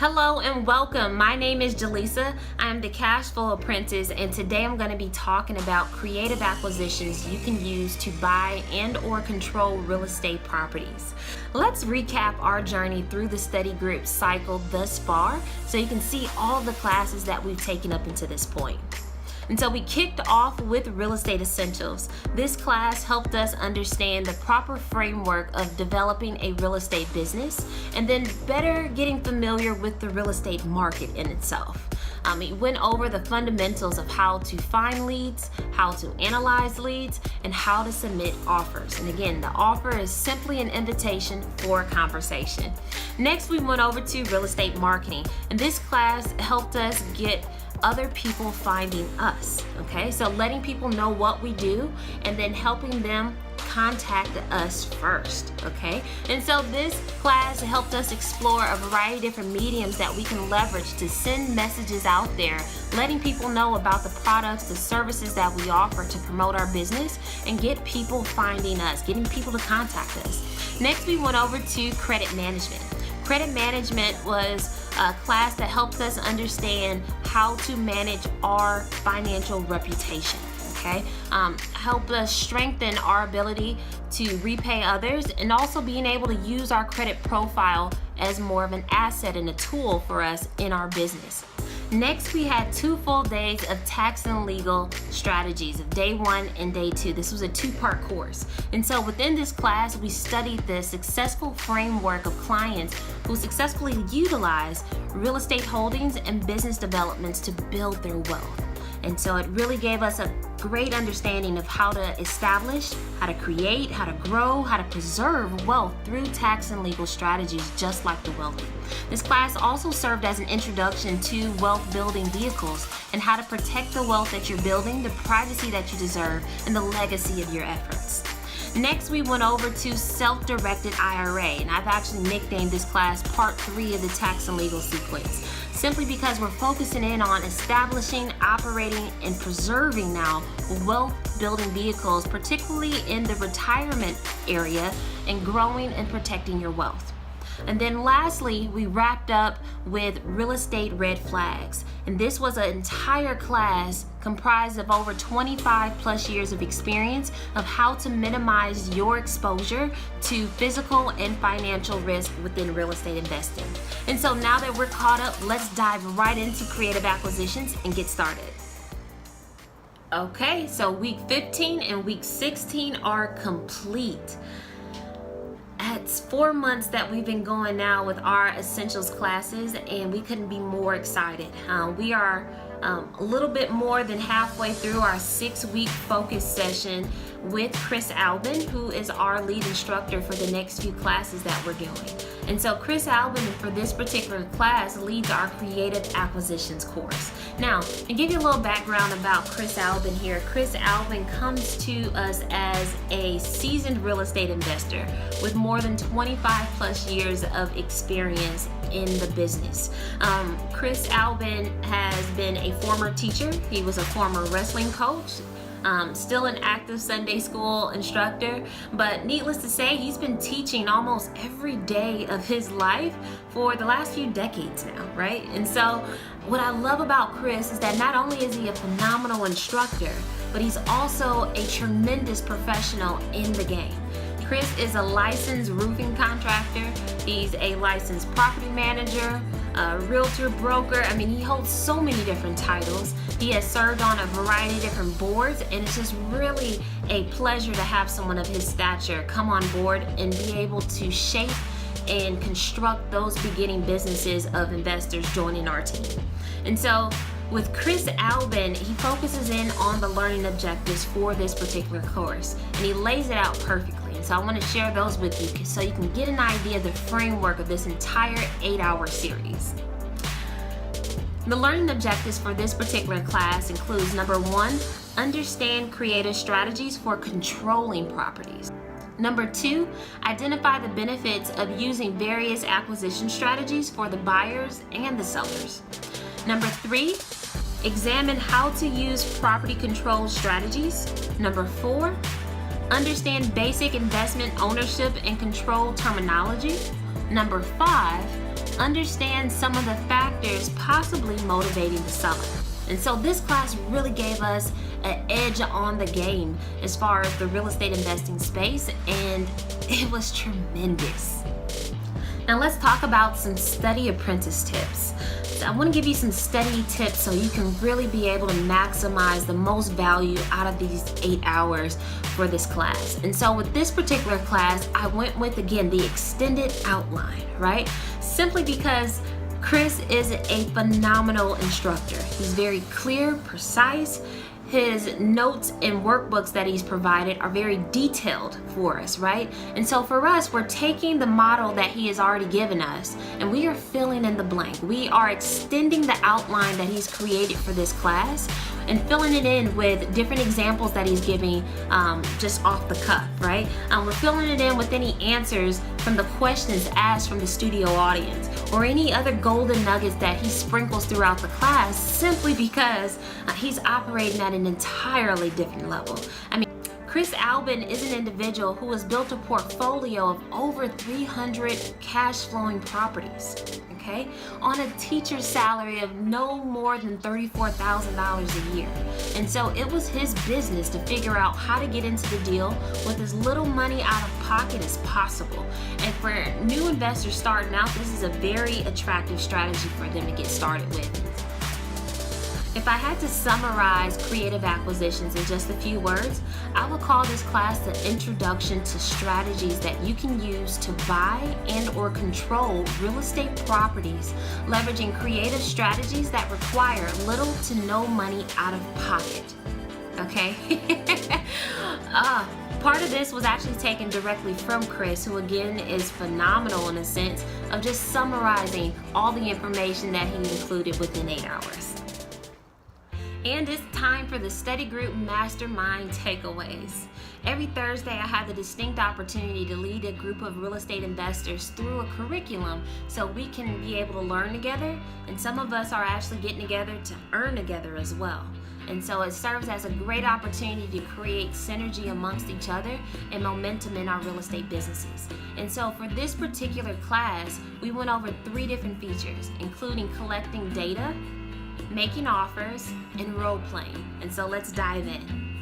Hello and welcome. My name is Jaleesa. I am the Cash Flow Apprentice, and today I'm going to be talking about creative acquisitions you can use to buy and or control real estate properties. Let's recap our journey through the study group cycle thus far so you can see all the classes that we've taken up until this point. And so we kicked off with Real Estate Essentials. This class helped us understand the proper framework of developing a real estate business and then better getting familiar with the real estate market in itself. We went over the fundamentals of how to find leads, how to analyze leads, and how to submit offers. And again, the offer is simply an invitation for a conversation. Next, we went over to real estate marketing, and this class helped us get other people finding us, okay? So letting people know what we do and then helping them contact us first, okay? And so this class helped us explore a variety of different mediums that we can leverage to send messages out there, letting people know about the products, the services that we offer to promote our business and get people finding us, getting people to contact us. Next, we went over to credit management. Credit management was a class that helps us understand how to manage our financial reputation, okay? Help us strengthen our ability to repay others and also being able to use our credit profile as more of an asset and a tool for us in our business. Next, we had 2 full days of tax and legal strategies of day 1 and day 2. This was a 2-part course. And so within this class, we studied the successful framework of clients who successfully utilize real estate holdings and business developments to build their wealth. And so it really gave us a great understanding of how to establish, how to create, how to grow, how to preserve wealth through tax and legal strategies, just like the wealthy. This class also served as an introduction to wealth building vehicles and how to protect the wealth that you're building, the privacy that you deserve, and the legacy of your efforts. Next, we went over to self-directed IRA, and I've actually nicknamed this class Part 3 of the tax and legal sequence, simply because we're focusing in on establishing, operating, and preserving now wealth building vehicles, particularly in the retirement area, and growing and protecting your wealth. And then lastly, we wrapped up with real estate red flags. And this was an entire class comprised of over 25 plus years of experience of how to minimize your exposure to physical and financial risk within real estate investing. And so now that we're caught up, let's dive right into creative acquisitions and get started. Okay, so week 15 and week 16 are complete. It's 4 months that we've been going now with our essentials classes, and we couldn't be more excited. We are a little bit more than halfway through our 6-week focus session with Chris Albin, who is our lead instructor for the next few classes that we're doing. And so Chris Albin, for this particular class, leads our creative acquisitions course. Now, to give you a little background about Chris Albin here, Chris Albin comes to us as a seasoned real estate investor with more than 25 plus years of experience in the business. Chris Albin has been a former teacher. He was a former wrestling coach. Still an active Sunday school instructor, but needless to say, he's been teaching almost every day of his life for the last few decades now, right? And so what I love about Chris is that not only is he a phenomenal instructor, but he's also a tremendous professional in the game. Chris is a licensed roofing contractor. He's a licensed property manager, a realtor, broker. I mean, he holds so many different titles. He has served on a variety of different boards, and it's just really a pleasure to have someone of his stature come on board and be able to shape and construct those beginning businesses of investors joining our team. And so with Chris Albin, he focuses in on the learning objectives for this particular course, and he lays it out perfectly. And so I want to share those with you so you can get an idea of the framework of this entire 8-hour series. The learning objectives for this particular class includes number 1, understand creative strategies for controlling properties. Number 2, identify the benefits of using various acquisition strategies for the buyers and the sellers. Number 3, examine how to use property control strategies. Number 4, understand basic investment ownership and control terminology. Number 5, understand some of the factors possibly motivating the seller. And so this class really gave us an edge on the game as far as the real estate investing space, and it was tremendous. Now let's talk about some study apprentice tips. So I want to give you some study tips so you can really be able to maximize the most value out of these 8 hours for this class. And so with this particular class, I went with, again, the extended outline, right? Simply because Chris is a phenomenal instructor. He's very clear, precise. His notes and workbooks that he's provided are very detailed for us, right? And so for us, we're taking the model that he has already given us and we are filling in the blank. We are extending the outline that he's created for this class and filling it in with different examples that he's giving just off the cuff, right? We're filling it in with any answers from the questions asked from the studio audience or any other golden nuggets that he sprinkles throughout the class, simply because he's operating at an entirely different level. I mean, Chris Albin is an individual who has built a portfolio of over 300 cash flowing properties, okay, on a teacher's salary of no more than $34,000 a year. And so it was his business to figure out how to get into the deal with as little money out of pocket as possible. And for new investors starting out, this is a very attractive strategy for them to get started with. If I had to summarize creative acquisitions in just a few words, I would call this class the introduction to strategies that you can use to buy and or control real estate properties, leveraging creative strategies that require little to no money out of pocket. Okay? Part of this was actually taken directly from Chris, who again is phenomenal in a sense of just summarizing all the information that he included within 8 hours. And it's time for the study group mastermind takeaways. Every Thursday, I have the distinct opportunity to lead a group of real estate investors through a curriculum so we can be able to learn together, and some of us are actually getting together to earn together as well. And so it serves as a great opportunity to create synergy amongst each other and momentum in our real estate businesses. And so for this particular class, we went over 3 different features, including collecting data, making offers, and role playing. And so let's dive in.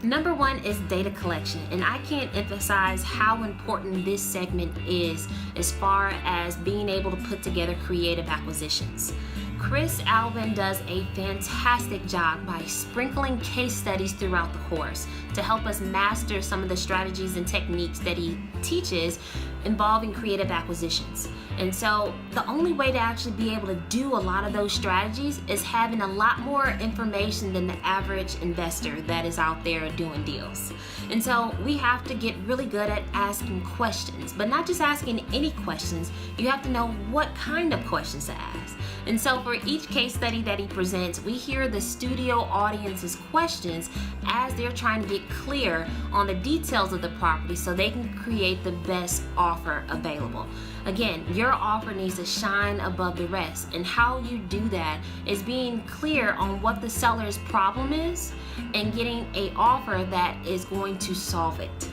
Number 1 is data collection, and I can't emphasize how important this segment is as far as being able to put together creative acquisitions. Chris Albin does a fantastic job by sprinkling case studies throughout the course to help us master some of the strategies and techniques that he teaches involving creative acquisitions. And so the only way to actually be able to do a lot of those strategies is having a lot more information than the average investor that is out there doing deals. And so we have to get really good at asking questions, but not just asking any questions. You have to know what kind of questions to ask. And so for each case study that he presents, we hear the studio audience's questions as they're trying to get clear on the details of the property so they can create the best offer available. Again, your offer needs to shine above the rest, and how you do that is being clear on what the seller's problem is and getting an offer that is going to solve it.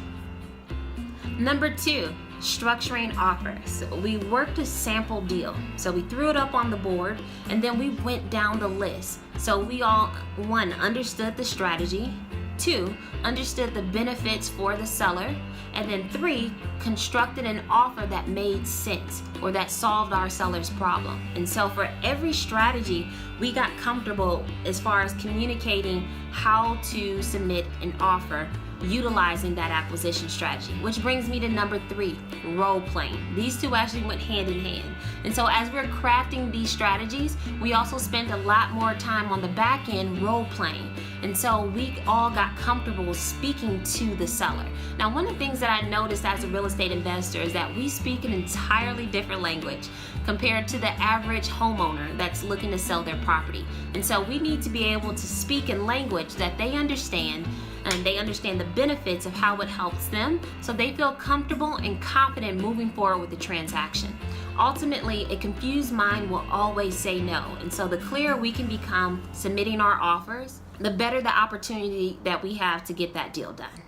Number 2, structuring offers. We worked a sample deal. So we threw it up on the board and then we went down the list. So we all, 1, understood the strategy, 2, understood the benefits for the seller, and then 3, constructed an offer that made sense or that solved our seller's problem. And so for every strategy, we got comfortable as far as communicating how to submit an offer utilizing that acquisition strategy, which brings me to number 3, role playing. These two actually went hand in hand. And so as we're crafting these strategies, we also spend a lot more time on the back end role playing. And so we all got comfortable speaking to the seller. Now, one of the things that I noticed as a real estate investor is that we speak an entirely different language compared to the average homeowner that's looking to sell their property. And so we need to be able to speak in language that they understand, and they understand the benefits of how it helps them, so they feel comfortable and confident moving forward with the transaction. Ultimately, a confused mind will always say no, and so the clearer we can become submitting our offers, the better the opportunity that we have to get that deal done.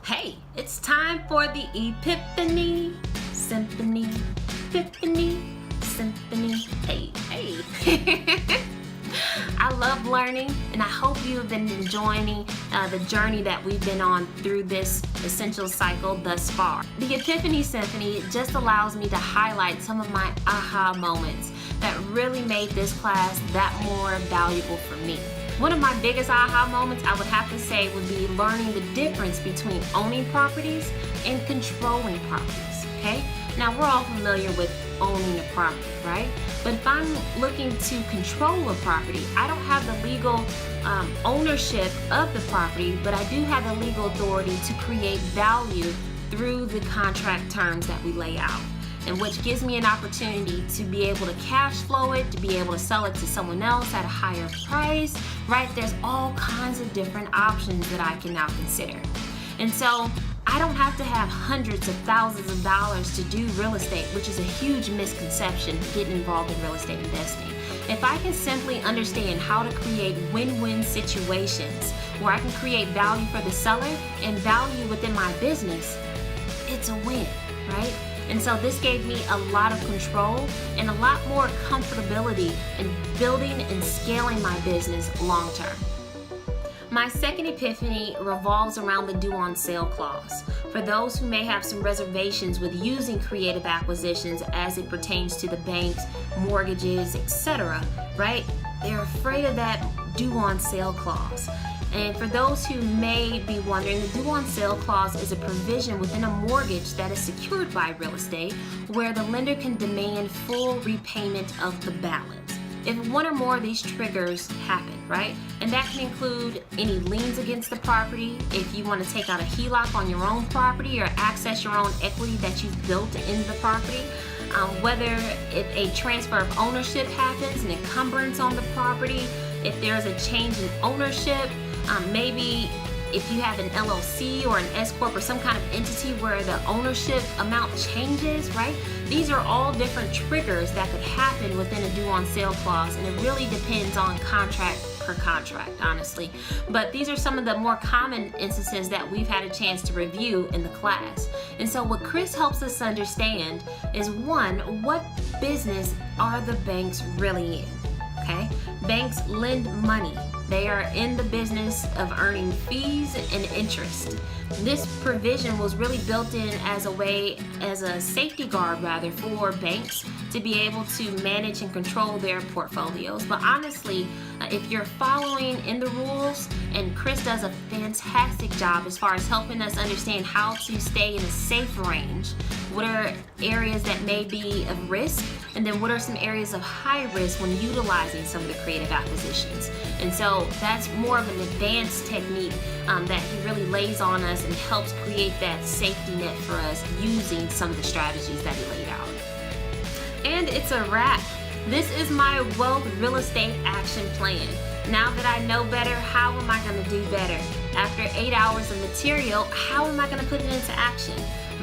Hey, it's time for the Epiphany Symphony Epiphany Symphony. Hey, hey. I love learning, and I hope you have been enjoying the journey that we've been on through this essential cycle thus far. The Epiphany Symphony just allows me to highlight some of my aha moments that really made this class that more valuable for me. One of my biggest aha moments, I would have to say, would be learning the difference between owning properties and controlling properties, okay? Now, we're all familiar with owning a property, right? But if I'm looking to control a property, I don't have the legal ownership of the property, but I do have the legal authority to create value through the contract terms that we lay out, and which gives me an opportunity to be able to cash flow it, to be able to sell it to someone else at a higher price, right? There's all kinds of different options that I can now consider. And so I don't have to have hundreds of thousands of dollars to do real estate, which is a huge misconception getting involved in real estate investing. If I can simply understand how to create win-win situations where I can create value for the seller and value within my business, it's a win, right? And so this gave me a lot of control and a lot more comfortability in building and scaling my business long term. My second epiphany revolves around the due on sale clause. For those who may have some reservations with using creative acquisitions as it pertains to the banks, mortgages, etc., right? They're afraid of that due on sale clause. And for those who may be wondering, the due on sale clause is a provision within a mortgage that is secured by real estate where the lender can demand full repayment of the balance if one or more of these triggers happen, right? And that can include any liens against the property, if you want to take out a HELOC on your own property or access your own equity that you've built into the property, whether if a transfer of ownership happens, an encumbrance on the property, if there's a change in ownership, maybe if you have an LLC or an S-Corp or some kind of entity where the ownership amount changes, right? These are all different triggers that could happen within a due on sale clause, and it really depends on contract per contract, honestly. But these are some of the more common instances that we've had a chance to review in the class. And so what Chris helps us understand is, one, what business are the banks really in? Okay? Banks lend money. They are in the business of earning fees and interest. This provision was really built in as a safety guard rather, for banks to be able to manage and control their portfolios. But honestly, if you're following in the rules, and Chris does a fantastic job as far as helping us understand how to stay in a safe range, what are areas that may be of risk, and then what are some areas of high risk when utilizing some of the creative acquisitions. And so that's more of an advanced technique that he really lays on us and helps create that safety net for us using some of the strategies that he laid out. And it's a wrap. This is my wealth real estate action plan. Now that I know better, how am I going to do better? After 8 hours of material, how am I going to put it into action?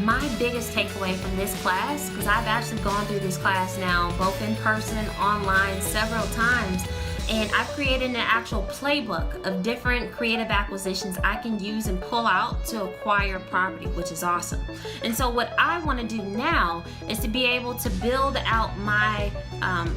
My biggest takeaway from this class, because I've actually gone through this class now, both in person, online, several times, and I've created an actual playbook of different creative acquisitions I can use and pull out to acquire property, which is awesome. And so what I want to do now is to be able to build out my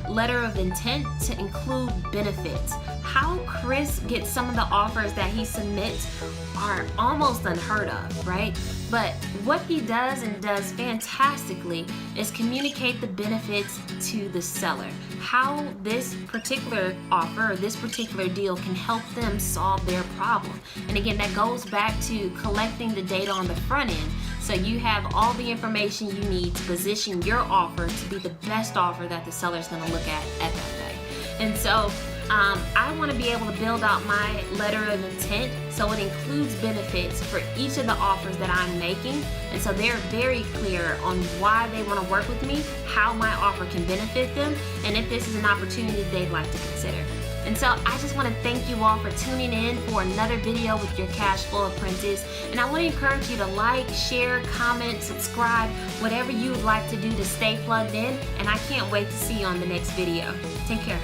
letter of intent to include benefits. How Chris gets some of the offers that he submits are almost unheard of, right? But what he does, and does fantastically, is communicate the benefits to the seller. How this particular offer or this particular deal can help them solve their problem. And again, that goes back to collecting the data on the front end, so you have all the information you need to position your offer to be the best offer that the seller is going to look at that day. And so I want to be able to build out my letter of intent so it includes benefits for each of the offers that I'm making, and so they're very clear on why they want to work with me, how my offer can benefit them, and if this is an opportunity they'd like to consider. And so I just want to thank you all for tuning in for another video with your Cash Flow Apprentice, and I want to encourage you to like, share, comment, subscribe, whatever you would like to do to stay plugged in, and I can't wait to see you on the next video. Take care.